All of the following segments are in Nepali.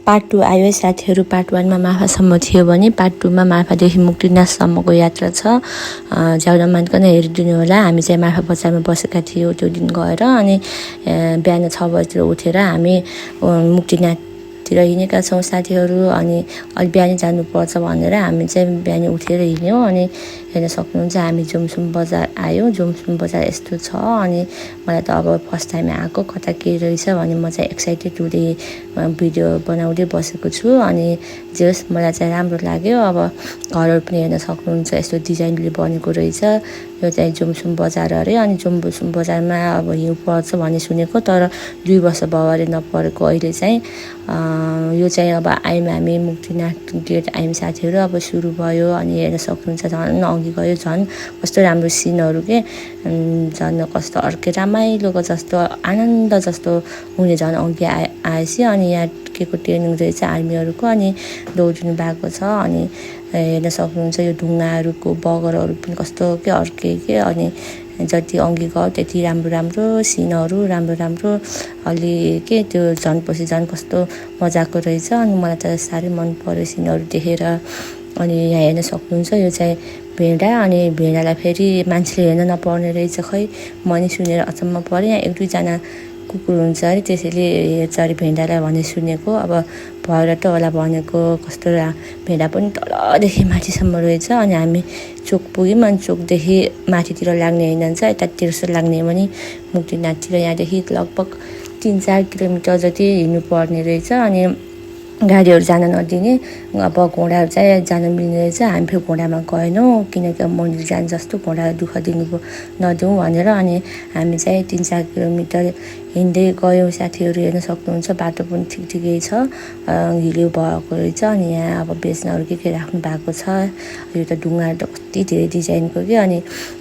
पार्ट 2 आयो साथीहरू। पार्ट 1 मा माफासम्म थियो भने पार्ट 2 मा माफादेखि मुक्तिनाथसम्मको यात्रा छ। ज्याउ नमानिकन हेरिदिनु होला। हामी चाहिँ माफा बजारमा बसेका थियौँ त्यो दिन गएर, अनि बिहान 6 बजीतिर उठेर हामी मुक्तिनाथतिर हिँडेका छौँ साथीहरू। अनि अलि बिहानै जानुपर्छ भनेर हामी चाहिँ बिहानै उठेर हिँड्यौँ। अनि हेर्न सक्नुहुन्छ हामी जुमसुम बजार आयौँ। जुमसुम बजार यस्तो छ। अनि मलाई त अब फर्स्ट टाइम आएको, कता के रहेछ भने म चाहिँ एक्साइटेड हुँदै भिडियो बनाउँदै बसेको छु। अनि जे होस् मलाई चाहिँ राम्रो लाग्यो। अब घरहरू पनि हेर्न सक्नुहुन्छ यस्तो डिजाइनले बनेको रहेछ। यो चाहिँ जुमसुम बजार अरे। अनि जुमसुम बजारमा अब हिउँ पर्छ भन्ने सुनेको, तर 2 वर्ष भयो अरे नपरेको। अहिले चाहिँ यो चाहिँ अब आयौँ हामी मुक्तिनाथ गेट आयौँ साथीहरू। अब सुरु भयो। अनि हेर्न सक्नुहुन्छ झन् अघि गयो झन् कस्तो राम्रो सिनहरू के, झन् कस्तो अर्कै रमाइलोको जस्तो आनन्द जस्तो हुने झन् अघि आएपछि। अनि यहाँ के को ट्रेनिङ रहेछ आर्मीहरूको, अनि दौडिनु भएको छ। अनि हेर्न सक्नुहुन्छ यो ढुङ्गाहरूको बगरहरू पनि कस्तो के अर्कै के। अनि जति अघि गयो त्यति राम्रो राम्रो सिनहरू, राम्रो राम्रो अलि के त्यो झन् पछि झन् कस्तो मजाको रहेछ। अनि मलाई त साह्रै मन पर्यो सिनहरू देखेर। अनि यहाँ हेर्न सक्नुहुन्छ यो चाहिँ भेडा। अनि भेडालाई फेरि मान्छेले हेर्न नपाउने रहेछ, खै मैले सुनेर अचम्म पऱ्यो। यहाँ 1-2 जना कुकुर हुन्छ अरे, त्यसैले हेर्छ अरे भेडालाई भन्ने सुनेको। अब भएर त होला भनेको। कस्तो भेडा पनि तलदेखि माथिसम्म रहेछ। अनि हामी चोक पुग्यौँ। अनि चोकदेखि माथितिर लाग्ने होइन छ, यतातिर लाग्ने भने मुक्तिनाथतिर यहाँदेखि लगभग 3-4 किलोमिटर जति हिँड्नुपर्ने रहेछ। अनि गाडीहरू जान नदिने, अब घोडाहरू चाहिँ जान मिल्ने रहेछ। हामी फेरि घोडामा गएनौँ, किनकि अब मन्दिर जान जस्तो घोडालाई दुःख नदिउँ भनेर। अनि हामी चाहिँ 3-4 किलोमिटर हिँड्दै गयौँ साथीहरू। हेर्न सक्नुहुन्छ बाटो पनि ठिकै छ, हिलो भएको रहेछ। अनि यहाँ अब बेच्नहरू के राख्नु भएको छ। यो त ढुङ्गाहरू त कति धेरै डिजाइनको के। अनि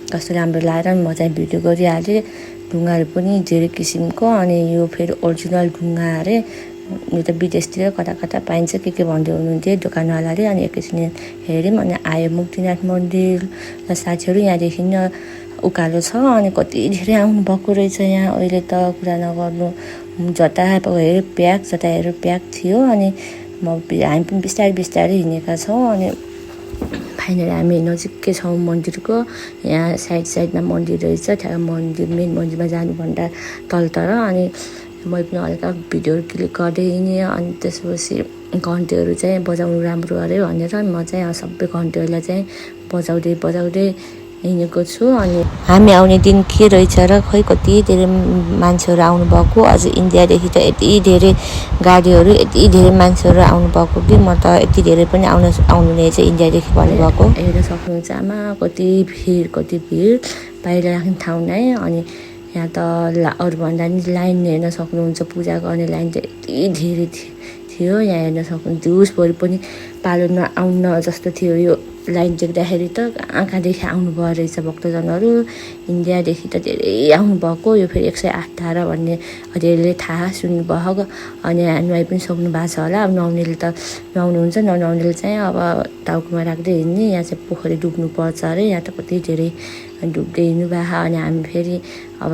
कस्तो राम्रो लागेर म चाहिँ भिडियो गरिहालेँ। ढुङ्गाहरू पनि धेरै किसिमको। अनि यो फेरि ओरिजिनल ढुङ्गा अरे। यो त विदेशतिर कता कता पाइन्छ के भन्दै हुनुहुन्थ्यो दोकानवालाले। अनि एकैछिन हेऱ्यौँ। अनि आयो मुक्तिनाथ मन्दिर र साथीहरू। यहाँदेखि न उकालो छ। अनि कति धेरै आउनु भएको रहेछ यहाँ। अहिले त कुरा नगर्नु, जता हेऱ्यो प्याक, जता हेऱ्यो प्याक थियो। अनि हामी पनि बिस्तारै बिस्तारै हिँडेका छौँ। अनि फाइनली हामी नजिकै छौँ मन्दिरको। यहाँ साइडमा मन्दिर रहेछ। त्यहाँ मन्दिर मेन मन्दिरमा जानुभन्दा तलतर। अनि मैले पनि हल्का भिडियोहरू क्लिक गर्दै हिँडेँ। अनि त्यसपछि घन्टीहरू चाहिँ बजाउनु राम्रो अरे भनेर म चाहिँ सबै घन्टीहरूलाई चाहिँ बजाउँदै हिँडेको छु। अनि हामी आउने दिन के रहेछ र खै कति धेरै मान्छेहरू आउनुभएको। अझ इन्डियादेखि त यति धेरै गाडीहरू, यति धेरै मान्छेहरू आउनुभएको कि म त यति धेरै पनि आउनु रहेछ इन्डियादेखि भन्नुभएको। हेर्न सक्नुहुन्छ आमा कति भिड बाहिर राख्ने ठाउँ नै। अनि यहाँ त अरूभन्दा नि लाइन हेर्न सक्नुहुन्छ, पूजा गर्ने लाइन त यति धेरै थियो। यहाँ हेर्न सक्नुहुन्छ दिउँसभरि पनि पालो नआउन जस्तो थियो। यो लाइन देख्दाखेरि त कहाँदेखि आउनुभयो रहेछ भक्तजनहरू। इन्डियादेखि त धेरै आउनुभएको। यो फेरि 108 धारा भन्ने धेरैले थाहा सुन्नुभएको। अनि नुहाइ पनि सक्नु भएको छ होला। अब नुहाउनेले त नुहाउनुहुन्छ, ननुहाउनेले चाहिँ अब टाउकोमा राख्दै हिँड्ने। यहाँ चाहिँ पोखरी डुब्नु पर्छ अरे। यहाँ त कति धेरै डुब्दै हिँड्नु भएको। अनि हामी फेरि अब